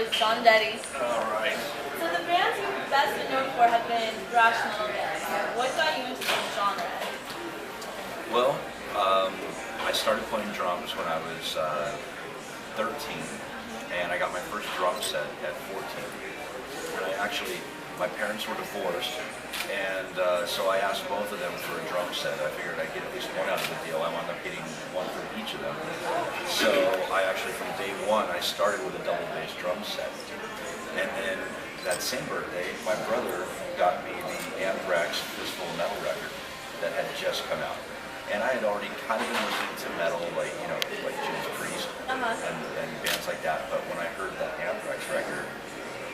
is Jon Dette. All right. So the bands you've best been known for have been thrash metal bands. What got you into this genre? Well, I started playing drums when I was 13, and I got my first drum set at 14. And my parents were divorced, and so I asked both of them for a drum set. I figured I'd get at least one out of the deal. I wound up getting one for each of them. So I actually, from day one, I started with a double bass drum set. And then that same birthday, my brother got me the Anthrax Fistful of Metal record that had just come out. And I had already kind of been listening to metal, like Judas Priest and bands like that. But when I heard that Anthrax record,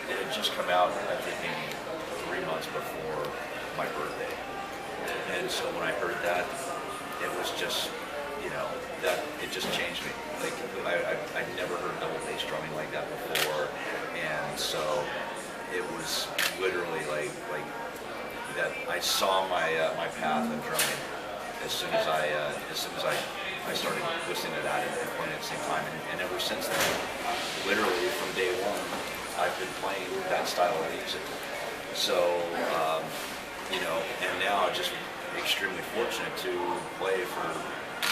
it had just come out, I think maybe 3 months before my birthday. And so when I heard that, it was just, that it just changed me. Like, I'd never heard double bass drumming like that before. And so it was literally like that. I saw my path in drumming as soon as I started listening to that and playing at the same time. And ever since then, literally from day one, I've been playing that style of music. So, and now I'm just extremely fortunate to play for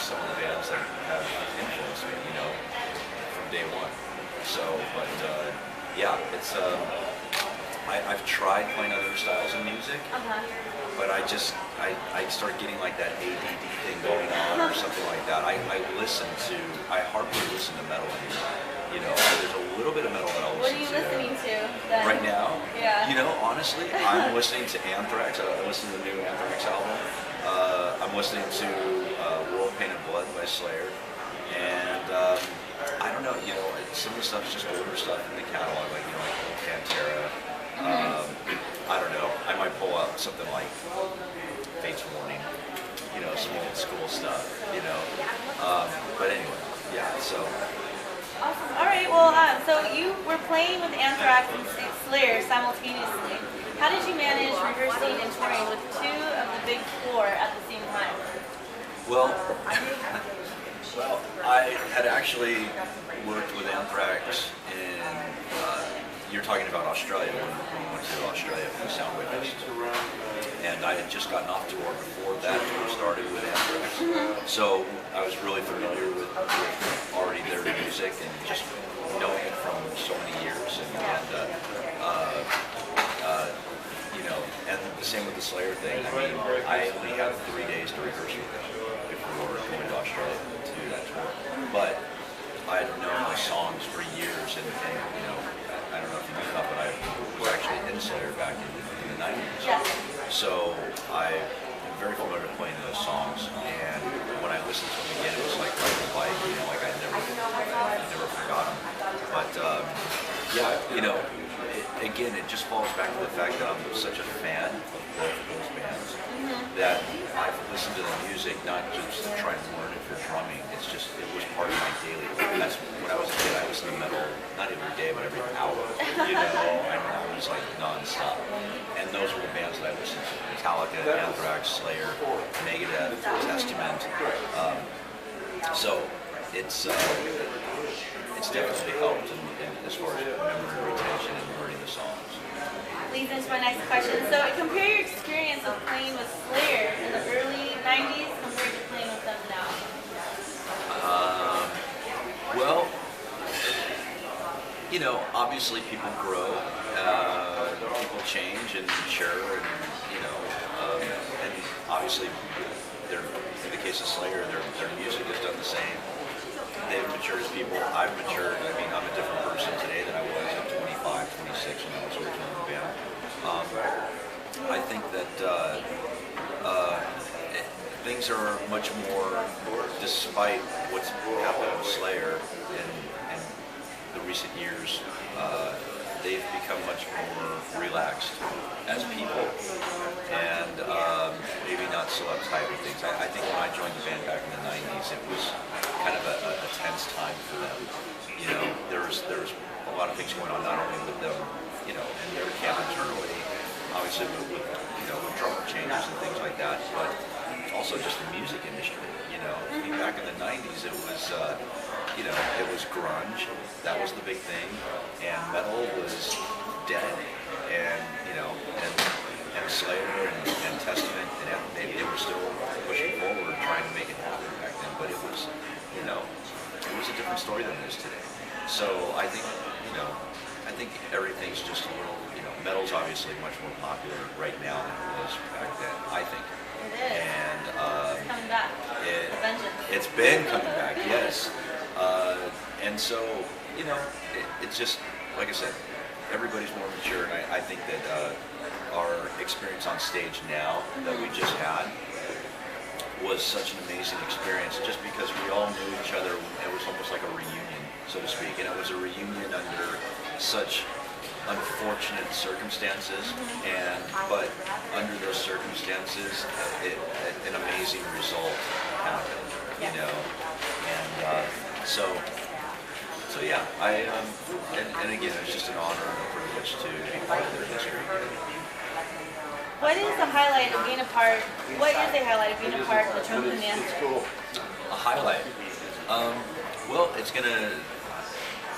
some of the bands that have influenced me, from day one. So, but yeah, it's I've tried playing other styles of music, but I start getting like that ADD thing going on or something like that. I hardly listen to metal anymore. There's a little bit of metal that I'll listen to. What are you listening to then? Right now? Yeah. Honestly, I'm listening to Anthrax. I listen to the new Anthrax album. I'm listening to World Painted Blood by Slayer. And I don't know, some of the stuff's just older stuff in the catalog, like old Pantera. I don't know, I might pull up something like Fate's Warning, some old school stuff, but anyway, yeah, so. Awesome. All right. Well, so you were playing with Anthrax and Slayer simultaneously. How did you manage rehearsing and touring with two of the big four at the same time? Well, I had actually worked with Anthrax in, you're talking about Australia, when we went to Australia for the Soundwave Festival. And I had just gotten off tour before that tour started with Anthrax. So I was really familiar with already their music and just knowing it from so many years. And the same with the Slayer thing. I mean, I only had 3 days to rehearse with them before going to Australia to do that tour. But I had known the songs for years, and I don't know if you know that, but I was actually in Slayer back in the 90s. So I'm very familiar with playing those songs, and when I listened to them again, it was like I never forgot them. But yeah, again, it just falls back to the fact that I'm such a fan of both of those bands that I've listened to the music not just to try and learn it for drumming. It was part of my daily life. That's when I was a kid. I listened to metal not every day, but every hour. I was like nonstop. And those were the bands that I listened to: Metallica, Anthrax, Slayer, Megadeth, Testament. So it's definitely helped as far as memory retention and learning the songs. Leads into my next question. So compare your experience of playing with Slayer in the early 90s compared to playing with them now. Well, obviously people grow, people change and mature, and obviously in the case of Slayer, their music has done the same. They've matured as people. I've matured. I mean, I'm a different person today than I was at 25, 26 when I was originally in the band. I think that things are much more, despite what's happened with Slayer in the recent years, they've become much more relaxed as people, and maybe not so uptight with things. I think when I joined the band back in the 90s, it was kind of a tense time for them. There was a lot of things going on, not only with them, in their camp internally, obviously with drummer changes and things like that, but also just the music industry. Back in the 90s, it was, you know, it was grunge. That was the big thing, and metal was dead. And you know, and Slayer and Testament, and they were still pushing forward, trying to make it happen back then. But it was, you know, it was a different story than it is today. So I think, you know, I think everything's just a little, you know, metal's obviously much more popular right now than it was back then, I think. It is. And it's coming back. It's been coming back, yes. And so, you know, it's just, like I said, everybody's more mature, and I think that our experience on stage now that we just had was such an amazing experience, just because we all knew each other. It was almost like a reunion, so to speak, and it was a reunion under such unfortunate circumstances, but under those circumstances, an amazing result happened, you know, and so yeah, and again, it's just an honor and a privilege to be part of their history. What is the highlight of being a part? What is the highlight of being a part of the Trump Bonanza? A highlight. Well,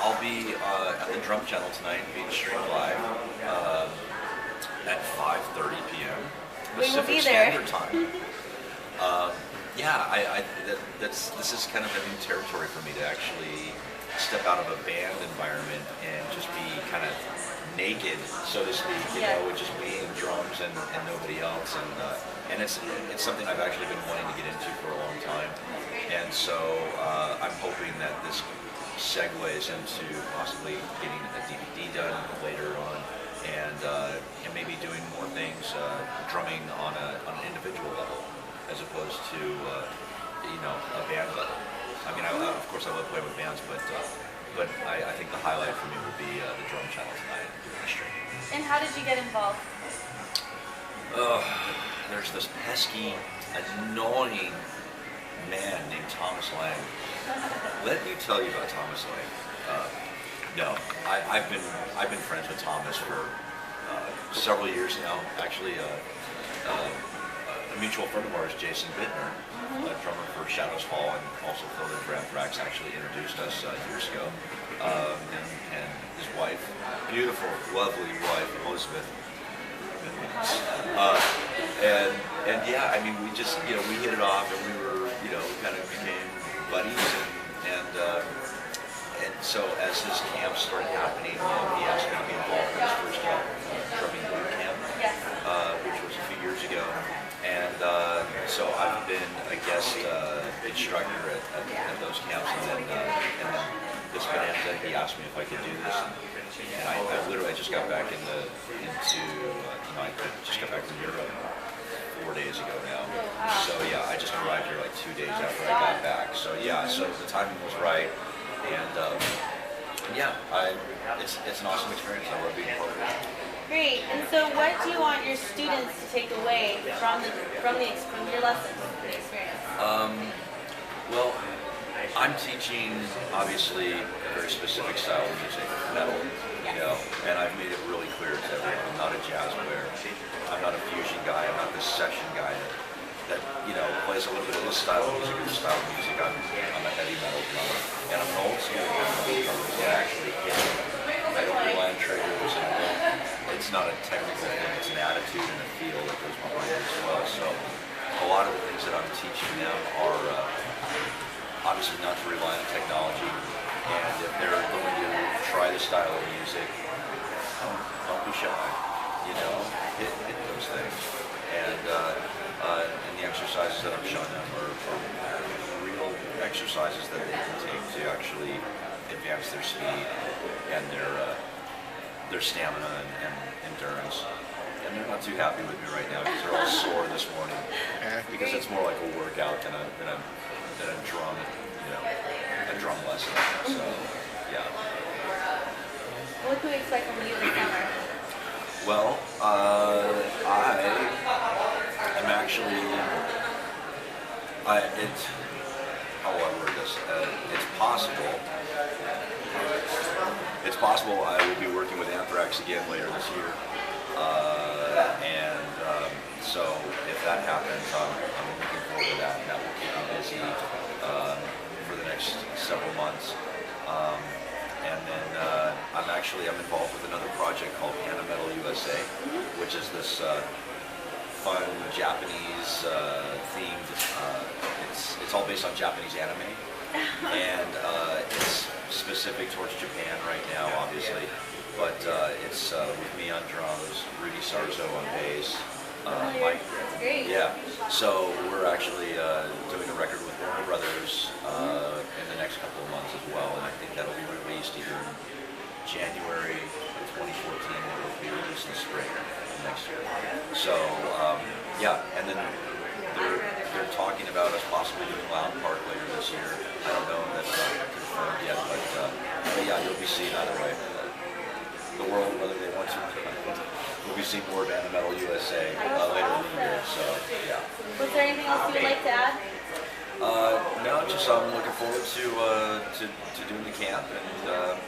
I'll be at the Drum Channel tonight, being streamed live at 5:30 p.m. Pacific Standard Time. Yeah, this is kind of a new territory for me to actually step out of a band environment and just be kind of naked, so to speak, you know, with just me and drums and nobody else, and it's something I've actually been wanting to get into for a long time, and so I'm hoping that this segues into possibly getting a DVD done later on, and maybe doing more things, drumming on an individual level as opposed to you know, a band level. I mean, of course I love playing with bands, but I think the highlight for me would be the Drum Channel tonight doing the stream. And how did you get involved? There's this pesky, annoying man named Thomas Lang. Let me tell you about Thomas Lang. No, I've been friends with Thomas for several years now. Actually, a mutual friend of ours, Jason Bittner, a drummer for Shadows Fall and also filled in for Anthrax, actually introduced us years ago. And his wife, beautiful, lovely wife, Elizabeth. And yeah, I mean, we just, you know, we hit it off, and we were, you know, kind of became buddies, and so as his camp started happening, you know, he asked me to be involved in his first drumming boot camp, which was a few years ago. And so I've been a guest instructor at those camps, and then this Bonanza, he asked me if I could do this, and I literally just got back into you know, I just got back from Europe 4 days ago now. So yeah, I just arrived here like 2 days after I got back. So yeah, so the timing was right, and yeah, it's an awesome experience. I love being part of it. Great. And so, what do you want your students to take away from your lessons, the experience? Well, I'm teaching obviously a very specific style of music, metal, you know, and I've made it really clear to everyone I'm not a jazz player. I'm not a fusion guy. I'm not this session guy that you know, plays a little bit of this style of music or this style of music. I'm a heavy metal drummer, and I'm an old school drummer that actually hits. I don't rely on triggers, and it's not a technical thing, it's an attitude and a feel that goes behind it as well. So a lot of the things that I'm teaching them are obviously not to rely on technology, and if they're going to try the style of music, don't be shy, you know, hit those things. And the exercises that I'm showing them are real exercises that they can take to actually advance their speed and their stamina and endurance. And they're not too happy with me right now because they're all sore this morning, because it's more like a workout than a drum, you know, a drum lesson. So yeah. What can we expect from you this summer? Well, I am actually, how will I word this? It's possible I will be working with Anthrax again later this year, so if that happens, I'm looking forward to that, and that will keep me busy for the next next several months. And then I'm involved with another project called Animetal USA, which is this fun Japanese themed. It's all based on Japanese anime, and it's specific towards Japan right now, obviously. But it's with me on drums, Rudy Sarzo on bass. That's great. Yeah, so we're actually doing a record with Warner Brothers in the next couple of months as well, and I think that'll be released either in January of 2014 or it'll be released in the spring of next year. So yeah, and then they're talking about us possibly doing Loud Park later this year. I don't know if that's not confirmed yet, but yeah, you'll be seeing either way the world, whether they want to. We'll be seeing more of Animetal USA later in the year, so yeah. Was there anything else you would like to add? No, just I'm looking forward to doing the camp, and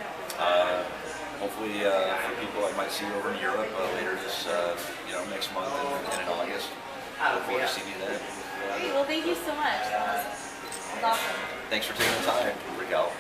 hopefully for people I might see over in Europe later this next month and in August. Look forward to seeing you then. Great. Well, thank you so much. That was awesome. Thanks for taking the time, Raquel.